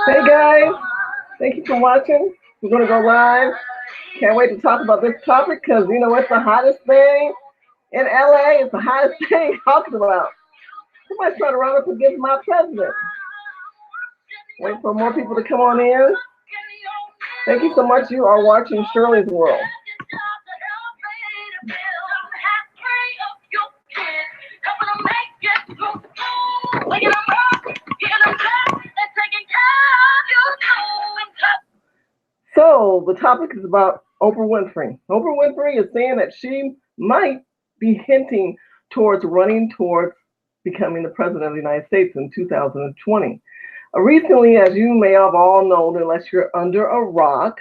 Hey guys, thank you for watching. We're going to go live. Can't wait to talk about this topic because you know it's the hottest thing in LA. It's the hottest thing talking about. Somebody's trying to run up against my president. Wait for more people to come on in. Thank you so much. You are watching Shirley's World. So the topic is about Oprah Winfrey. Oprah Winfrey is saying that she might be hinting towards running towards becoming the president of the United States in 2020. Recently, as you may have all known, unless you're under a rock,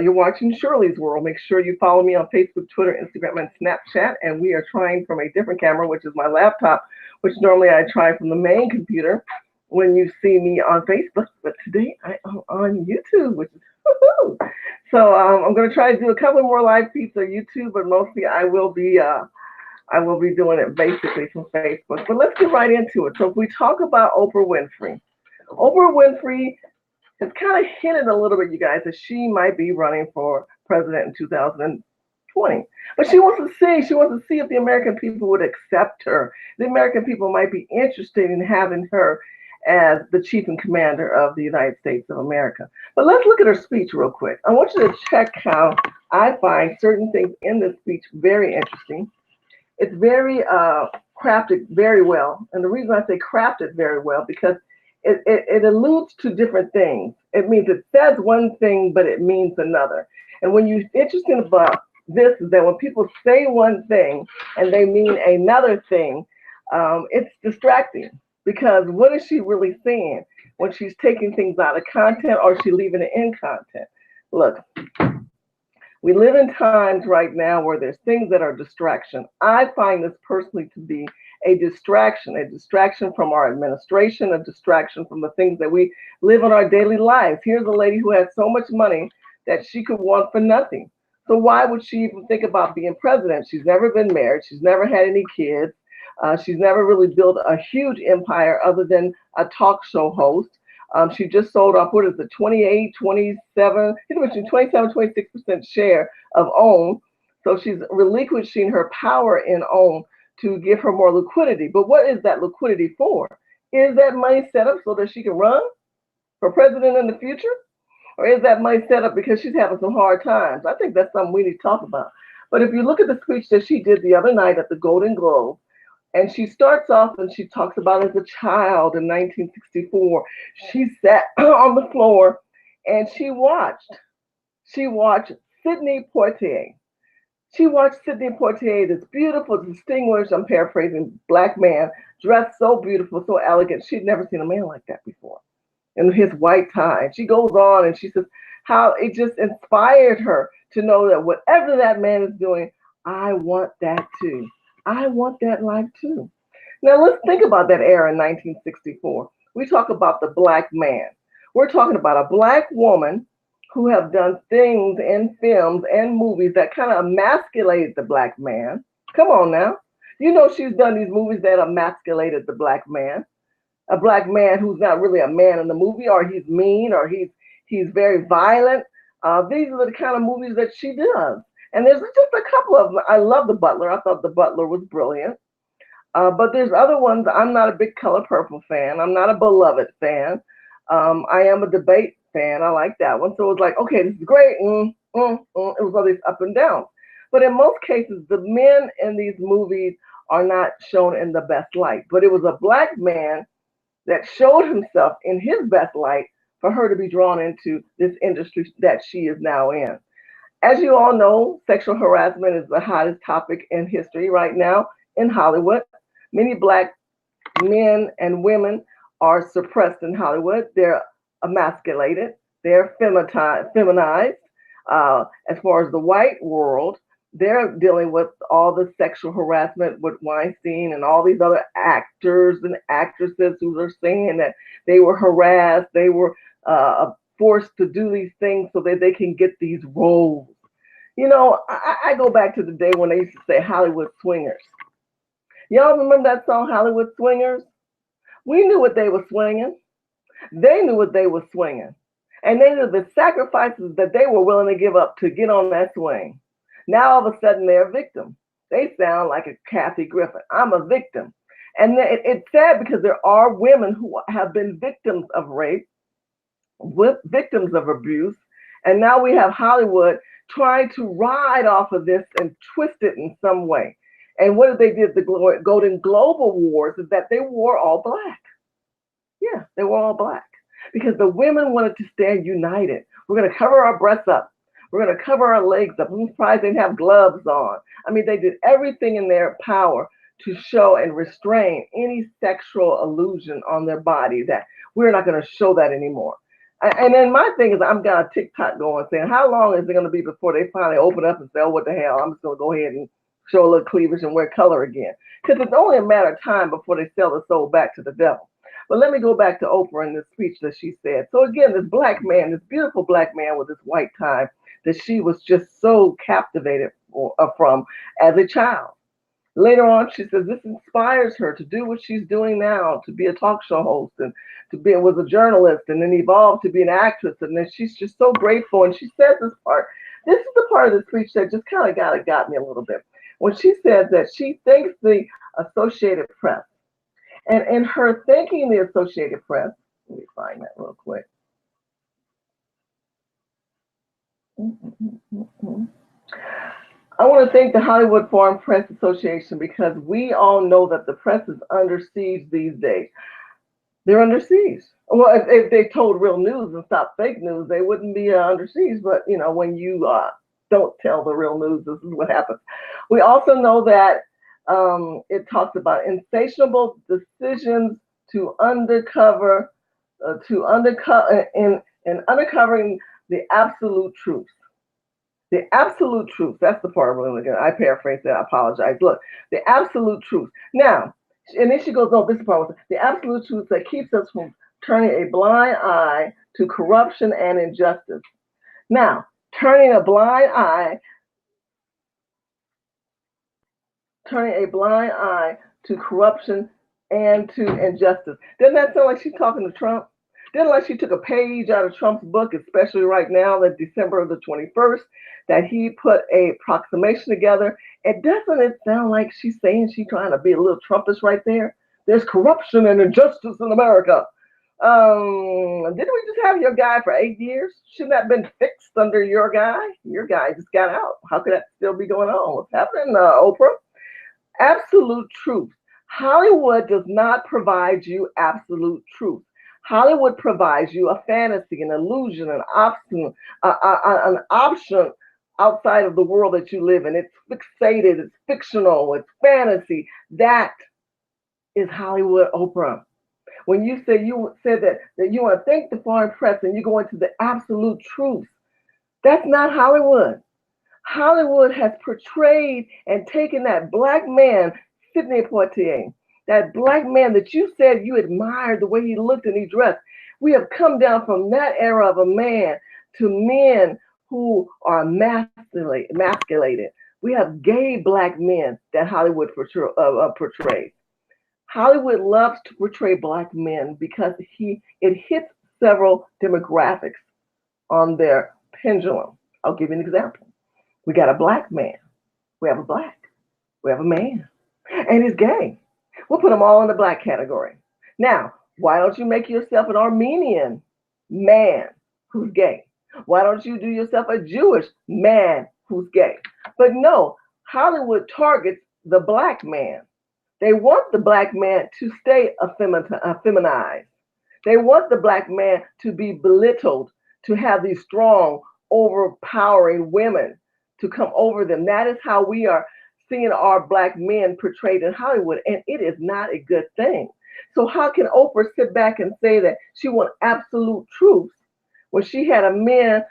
you're watching Shirley's World. Make sure you follow me on Facebook, Twitter, Instagram, and Snapchat. And we are trying from a different camera, which is my laptop, which normally I try from the main computer when you see me on Facebook. But today I am on YouTube, which is woohoo. So I'm going to try to do a couple more live feeds on YouTube, but mostly I will be doing it basically from Facebook. But let's get right into it. So if we talk about Oprah Winfrey, Oprah Winfrey has kind of hinted a little bit, you guys, that she might be running for president in 2020. But she wants to see if the American people would accept her. The American people might be interested in having her as the chief and commander of the United States of America. But let's look at her speech real quick. I want you to check how I find certain things in this speech very interesting. It's very crafted very well. And the reason I say crafted very well, because it alludes to different things. It means it says one thing, but it means another. And when you're interested about this is that when people say one thing and they mean another thing, it's distracting. Because what is she really saying when she's taking things out of content or is she leaving it in content? Look, we live in times right now where there's things that are distraction. I find this personally to be a distraction from our administration, a distraction from the things that we live in our daily lives. Here's a lady who has so much money that she could want for nothing. So why would she even think about being president? She's never been married. She's never had any kids. She's never really built a huge empire other than a talk show host. She just sold off, 28, 27, between 27, 26% share of OWN. So she's relinquishing her power in OWN to give her more liquidity. But what is that liquidity for? Is that money set up so that she can run for president in the future? Or is that money set up because she's having some hard times? I think that's something we need to talk about. But if you look at the speech that she did the other night at the Golden Globe, and she starts off and she talks about as a child in 1964, she sat on the floor and she watched Sidney Poitier. She watched Sidney Poitier, this beautiful, distinguished, I'm paraphrasing, black man, dressed so beautiful, so elegant. She'd never seen a man like that before. In his white tie. She goes on and she says how it just inspired her to know that whatever that man is doing, I want that too. I want that life too. Now let's think about that era in 1964. We talk about the black man. We're talking about a black woman who have done things in films and movies that kind of emasculated the black man. Come on now. You know she's done these movies that emasculated the black man. A black man who's not really a man in the movie, or he's mean, or he's very violent. These are the kind of movies that she does. And there's just a couple of them. I love The Butler. I thought The Butler was brilliant. But there's other ones. I'm not a big Color Purple fan. I'm not a Beloved fan. I am a Debate fan. I like that one. So it was like, okay, this is great. It was all these up and downs. But in most cases, the men in these movies are not shown in the best light. But it was a black man that showed himself in his best light for her to be drawn into this industry that she is now in. As you all know, sexual harassment is the hottest topic in history right now in Hollywood. Many black men and women are suppressed in Hollywood. They're emasculated. They're feminized. As far as the white world, they're dealing with all the sexual harassment with Weinstein and all these other actors and actresses who are saying that they were harassed, they were forced to do these things so that they can get these roles. You know, I go back to the day when they used to say Hollywood swingers. Y'all remember that song, Hollywood Swingers? We knew what they were swinging. They knew what they were swinging. And they knew the sacrifices that they were willing to give up to get on that swing. Now all of a sudden they're a victim. They sound like a Kathy Griffin. I'm a victim. And it's sad because there are women who have been victims of rape, victims of abuse, and now we have Hollywood trying to ride off of this and twist it in some way. And what did they do? The Golden Globe Awards is that they wore all black. Yeah, they were all black because the women wanted to stand united. We're going to cover our breasts up. We're going to cover our legs up. I'm surprised they didn't have gloves on. I mean, they did everything in their power to show and restrain any sexual illusion on their body, that we're not going to show that anymore. And then my thing is, I'm got a TikTok going saying, how long is it going to be before they finally open up and say, oh, what the hell? I'm just going to go ahead and show a little cleavage and wear color again. Because it's only a matter of time before they sell the soul back to the devil. But let me go back to Oprah and the speech that she said. So again, this black man, this beautiful black man with this white tie that she was just so captivated from as a child. Later on, she says this inspires her to do what she's doing now, to be a talk show host and was a journalist and then evolved to be an actress. And then she's just so grateful. And she says this part. This is the part of the speech that just kind of got me a little bit. When she says that she thanks the Associated Press. And in her thanking the Associated Press, let me find that real quick. I want to thank the Hollywood Foreign Press Association because we all know that the press is under siege these days. They're under siege. Well, if they told real news and stopped fake news, they wouldn't be under siege. But, you know, when you don't tell the real news, this is what happens. We also know that it talks about insatiable decisions to uncovering the absolute truth. The absolute truth. That's the part I'm really looking at. I paraphrased that. I apologize. Look, the absolute truth. Now, and then she goes, no, this part was the absolute truth that keeps us from turning a blind eye to corruption and injustice. Now, turning a blind eye to corruption and to injustice. Doesn't that sound like she's talking to Trump? Doesn't like she took a page out of Trump's book, especially right now, that December of the 21st, that he put a proclamation together. And doesn't it sound like she's saying she's trying to be a little Trumpist right there? There's corruption and injustice in America. Didn't we just have your guy for 8 years? Shouldn't that have been fixed under your guy? Your guy just got out. How could that still be going on? What's happening, Oprah? Absolute truth. Hollywood does not provide you absolute truth. Hollywood provides you a fantasy, an illusion, an option outside of the world that you live in. It's fixated, it's fictional, it's fantasy. That is Hollywood Oprah. When you said that you want to thank the foreign press and you go into the absolute truth, that's not Hollywood. Hollywood has portrayed and taken that black man, Sidney Poitier, that black man that you said you admired the way he looked and he dressed. We have come down from that era of a man to men who are emasculated. We have gay black men that Hollywood portrays. Hollywood loves to portray black men because it hits several demographics on their pendulum. I'll give you an example. We got a black man. We have a black. We have a man. And he's gay. We'll put them all in the black category. Now, why don't you make yourself an Armenian man who's gay? Why don't you do yourself a Jewish man who's gay? But no, Hollywood targets the black man. They want the black man to stay feminized. They want the black man to be belittled, to have these strong, overpowering women to come over them. That is how we are seeing our black men portrayed in Hollywood, and it is not a good thing. So how can Oprah sit back and say that she wants absolute truth when she had a man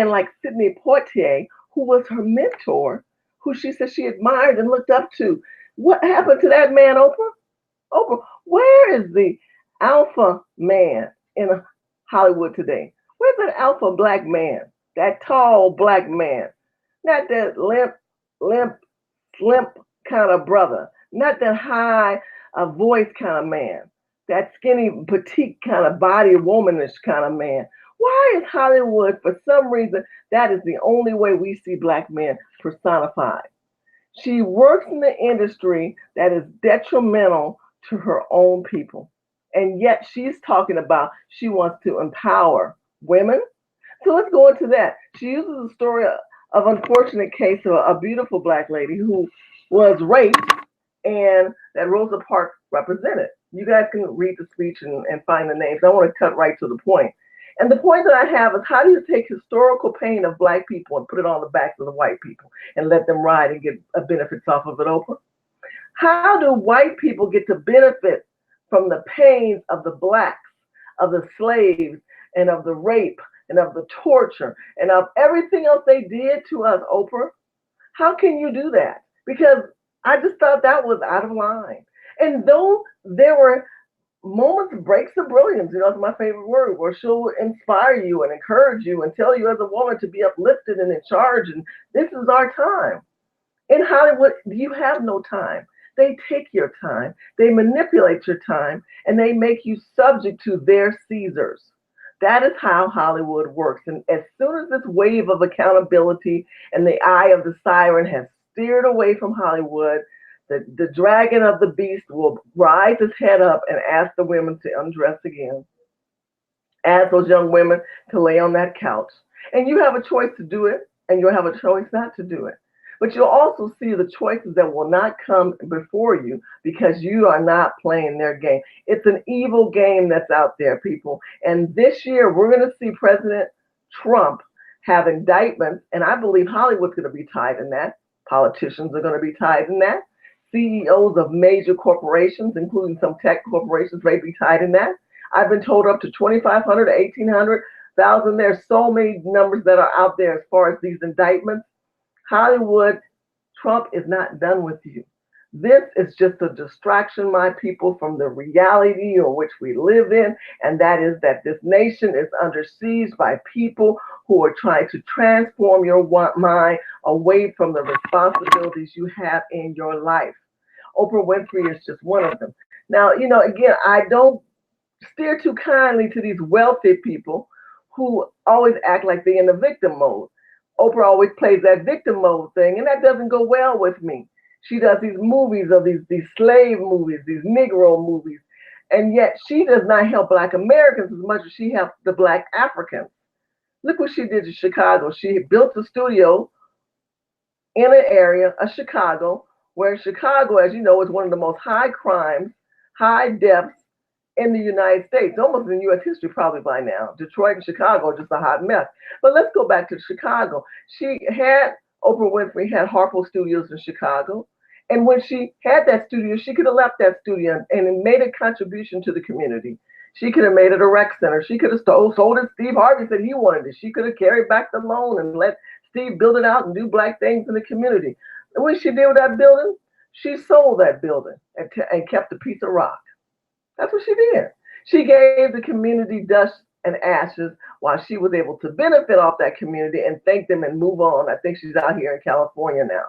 like Sidney Poitier, who was her mentor, who she said she admired and looked up to? What happened to that man, Oprah? Oprah, where is the alpha man in Hollywood today? Where's that alpha black man? That tall black man? Not that limp, kind of brother. Not that high voice kind of man. that skinny, petite kind of body, womanish kind of man. Why is Hollywood, for some reason, that is the only way we see black men personified? She works in the industry that is detrimental to her own people. And yet she's talking about she wants to empower women. So let's go into that. She uses a story of unfortunate case of a beautiful black lady who was raped and that Rosa Parks represented. You guys can read the speech and find the names. I want to cut right to the point. And the point that I have is, how do you take historical pain of black people and put it on the backs of the white people and let them ride and get benefits off of it, Oprah? How do white people get to benefit from the pains of the blacks, of the slaves, and of the rape, and of the torture, and of everything else they did to us, Oprah? How can you do that? Because I just thought that was out of line. And though there were moments, breaks of brilliance, that's my favorite word, where she'll inspire you and encourage you and tell you as a woman to be uplifted and in charge, and this is our time. In Hollywood, you have no time. They take your time, they manipulate your time, and they make you subject to their Caesars. That is how Hollywood works. And as soon as this wave of accountability and the eye of the siren has steered away from Hollywood, the dragon of the beast will rise his head up and ask the women to undress again. Ask those young women to lay on that couch. And you have a choice to do it, and you'll have a choice not to do it. But you'll also see the choices that will not come before you because you are not playing their game. It's an evil game that's out there, people. And this year, we're going to see President Trump have indictments, and I believe Hollywood's going to be tied in that. Politicians are going to be tied in that. CEOs of major corporations, including some tech corporations, may be tied in that. I've been told up to 2,500 to 1,800,000. There's so many numbers that are out there as far as these indictments. Hollywood, Trump is not done with you. This is just a distraction, my people, from the reality in which we live in, and that is that this nation is under siege by people who are trying to transform your mind away from the responsibilities you have in your life. Oprah Winfrey is just one of them. Now, again, I don't steer too kindly to these wealthy people who always act like they're in the victim mode. Oprah always plays that victim mode thing, and that doesn't go well with me. She does these movies of these slave movies, these Negro movies, and yet she does not help Black Americans as much as she helps the Black Africans. Look what she did to Chicago. She built a studio in an area of Chicago, where Chicago, as you know, is one of the most high crimes, high deaths in the United States, almost in U.S. history probably by now. Detroit and Chicago are just a hot mess. But let's go back to Chicago. Oprah Winfrey had Harpo Studios in Chicago. And when she had that studio, she could have left that studio and made a contribution to the community. She could have made it a rec center. She could have sold it. Steve Harvey said he wanted it. She could have carried back the loan and let Steve build it out and do Black things in the community. And when she did with that building, she sold that building and kept a piece of rock. That's what she did. She gave the community dust and ashes while she was able to benefit off that community and thank them and move on. I think she's out here in California now.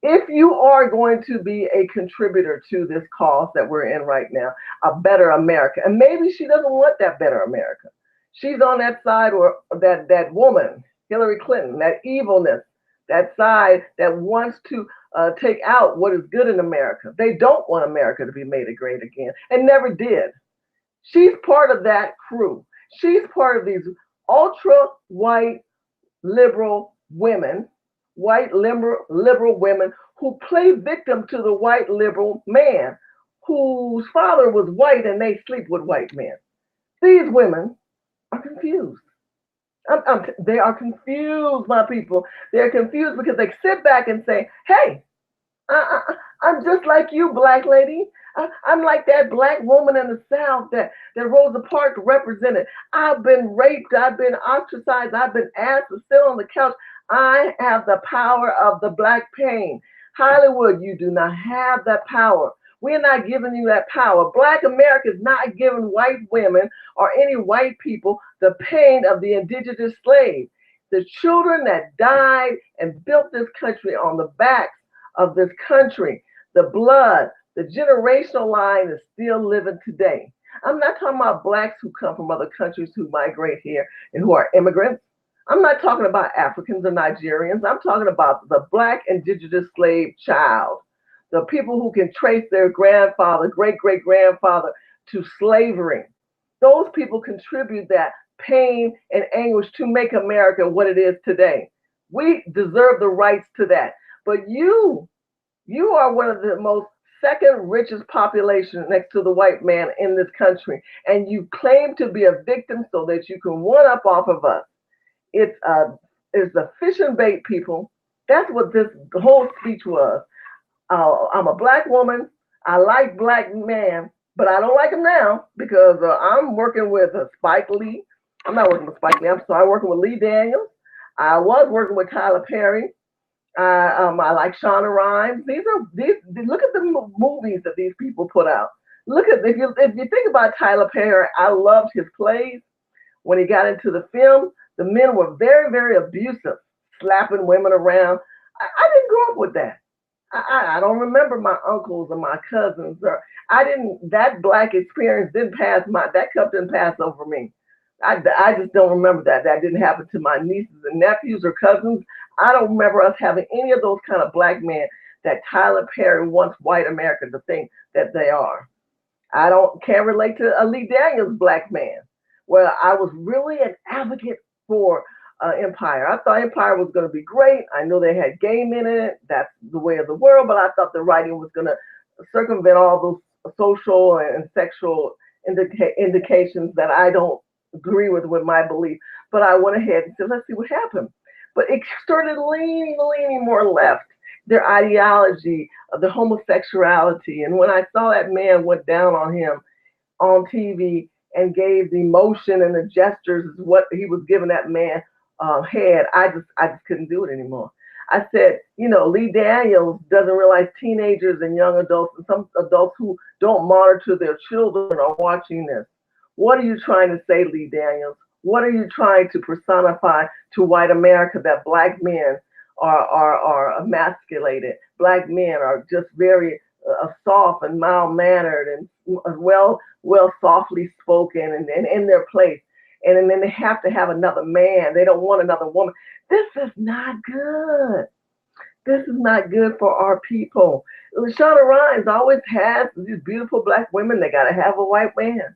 If you are going to be a contributor to this cause that we're in right now, a better America, and maybe she doesn't want that better America. She's on that side, or that woman, Hillary Clinton, that evilness, that side that wants to take out what is good in America. They don't want America to be made great again, and never did. She's part of that crew. She's part of these ultra-white liberal women, white liberal women who play victim to the white liberal man whose father was white and they sleep with white men. These women are confused. They are confused, my people. They're confused because they sit back and say, hey, I'm just like you, Black lady. I'm like that Black woman in the South that Rosa Parks represented. I've been raped. I've been ostracized. I've been asked to sit on the couch. I have the power of the Black pain. Hollywood, you do not have that power. We're not giving you that power. Black America is not giving white women or any white people the pain of the indigenous slave. The children that died and built this country on the backs of this country, the blood, The generational line is still living today. I'm not talking about blacks who come from other countries who migrate here and who are immigrants. I'm not talking about Africans or Nigerians. I'm talking about the black indigenous slave child, the people who can trace their grandfather, great great grandfather to slavery. Those people contribute that pain and anguish to make America what it is today. We deserve the rights to that. But you are one of the most second richest population next to the white man in this country, and you claim to be a victim so that you can one up off of us. It's a fish and bait, people. That's what this the whole speech was. I'm a black woman. I like black men, but I don't like him now because I'm working with Spike Lee. I'm not working with Spike Lee. I'm sorry, I'm working with Lee Daniels. I was working with Tyler Perry. I like Shonda Rhimes. These. Look at the movies that these people put out. Look at if you think about Tyler Perry, I loved his plays. When he got into the film, the men were very, very abusive, slapping women around. I didn't grow up with that. I don't remember my uncles or my cousins, or I didn't. That black experience didn't pass that cup didn't pass over me. I just don't remember that. That didn't happen to my nieces and nephews or cousins. I don't remember us having any of those kind of black men that Tyler Perry wants white America to think that they are. I can't relate to a Lee Daniels black man. Well, I was really an advocate for Empire. I thought Empire was going to be great. I know they had game in it. That's the way of the world. But I thought the writing was going to circumvent all those social and sexual indications that I don't agree with my belief. But I went ahead and said, let's see what happened. But it started leaning more left. Their ideology of the homosexuality. And when I saw that man went down on him on TV and gave the motion and the gestures is what he was giving that man head, I just couldn't do it anymore. I said, Lee Daniels doesn't realize teenagers and young adults and some adults who don't monitor their children are watching this. What are you trying to say, Lee Daniels? What are you trying to personify to white America that black men are emasculated? Black men are just very soft and mild mannered and well softly spoken and in their place. And then they have to have another man. They don't want another woman. This is not good. This is not good for our people. Shonda Rhimes always has these beautiful black women. They got to have a white man.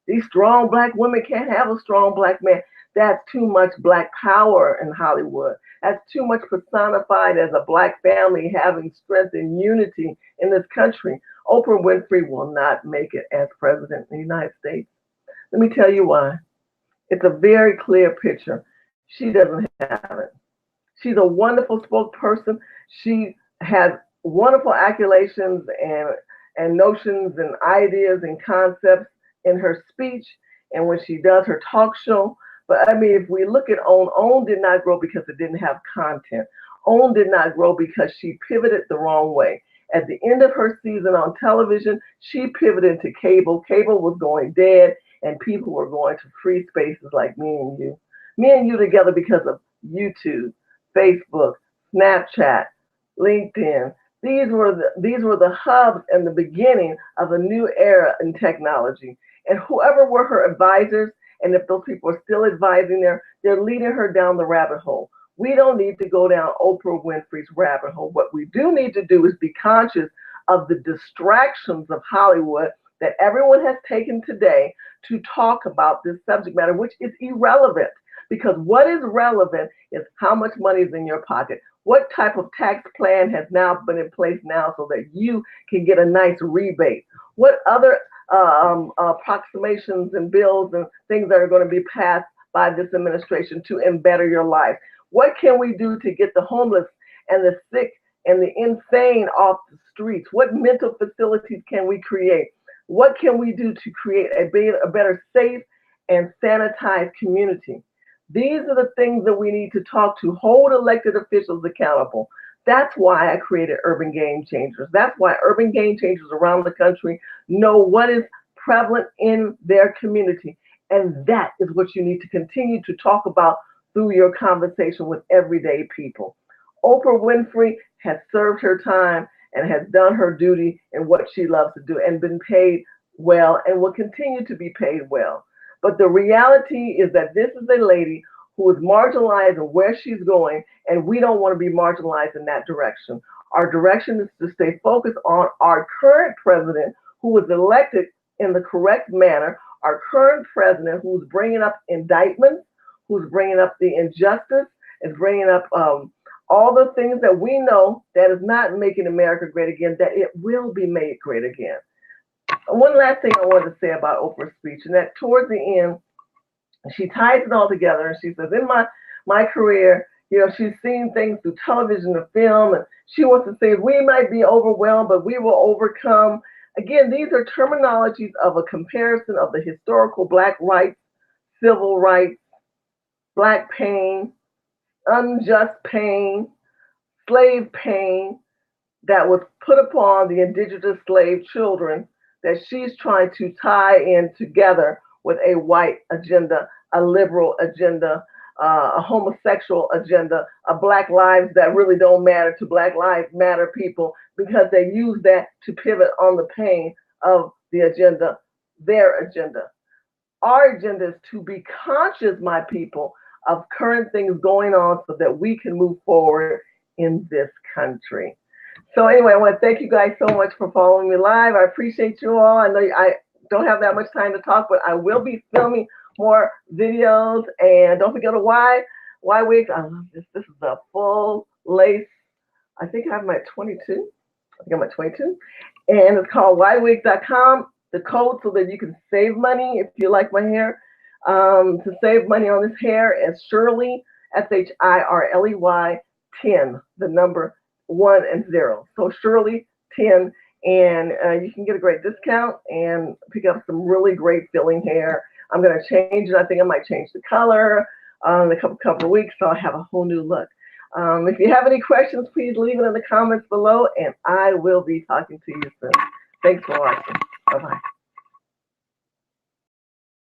These strong black women can't have a strong black man. That's too much black power in Hollywood. That's too much personified as a black family having strength and unity in this country. Oprah Winfrey will not make it as president of the United States. Let me tell you why. It's a very clear picture. She doesn't have it. She's a wonderful spokesperson. She has wonderful accolations and notions and ideas and concepts in her speech and when she does her talk show. But I mean, if we look at OWN did not grow because it didn't have content. OWN did not grow because she pivoted the wrong way. At the end of her season on television, she pivoted to cable. Cable was going dead, and people were going to free spaces like me and you. Me and you together because of YouTube, Facebook, Snapchat, LinkedIn. These were the hubs and the beginning of a new era in technology. And whoever were her advisors, and if those people are still advising her, they're leading her down the rabbit hole. We don't need to go down Oprah Winfrey's rabbit hole. What we do need to do is be conscious of the distractions of Hollywood that everyone has taken today to talk about this subject matter, which is irrelevant. Because what is relevant is how much money is in your pocket. What type of tax plan has now been in place now so that you can get a nice rebate? What other approximations and bills and things that are going to be passed by this administration to better your life? What can we do to get the homeless and the sick and the insane off the streets? What mental facilities can we create? What can we do to create a better safe and sanitized community? These are the things that we need to talk to, hold elected officials accountable. That's why I created Urban Game Changers. That's why Urban Game Changers around the country know what is prevalent in their community. And that is what you need to continue to talk about through your conversation with everyday people. Oprah Winfrey has served her time, and has done her duty in what she loves to do and been paid well and will continue to be paid well. But the reality is that this is a lady who is marginalized and where she's going, and we don't want to be marginalized in that direction. Our direction is to stay focused on our current president who was elected in the correct manner, our current president who's bringing up indictments, who's bringing up the injustice, is bringing up all the things that we know that is not making America great again, that it will be made great again. One last thing I wanted to say about Oprah's speech, and that towards the end, she ties it all together, and she says, in my career, you know, she's seen things through television and film, and she wants to say, we might be overwhelmed, but we will overcome. Again, these are terminologies of a comparison of the historical Black rights, civil rights, Black pain, unjust pain, slave pain that was put upon the indigenous slave children that she's trying to tie in together with a white agenda, a liberal agenda, a homosexual agenda, a Black lives that really don't matter to Black Lives Matter people, because they use that to pivot on the pain of the agenda, their agenda. Our agenda is to be conscious, my people, of current things going on so that we can move forward in this country. So anyway, I want to thank you guys so much for following me live. I appreciate you all. I know I don't have that much time to talk, but I will be filming more videos. And don't forget to Y wigs. I love this. This is a full lace. I think I'm at 22. I think I'm at 22. And it's called ywigs.com. The code so that you can save money if you like my hair. To save money on this hair is Shirley, SHIRLEY 10, the number 1 and 0. So Shirley 10, and you can get a great discount and pick up some really great filling hair. I'm going to change it. I think I might change the color in a couple of weeks, so I'll have a whole new look. If you have any questions, please leave it in the comments below, and I will be talking to you soon. Thanks for watching. Bye-bye.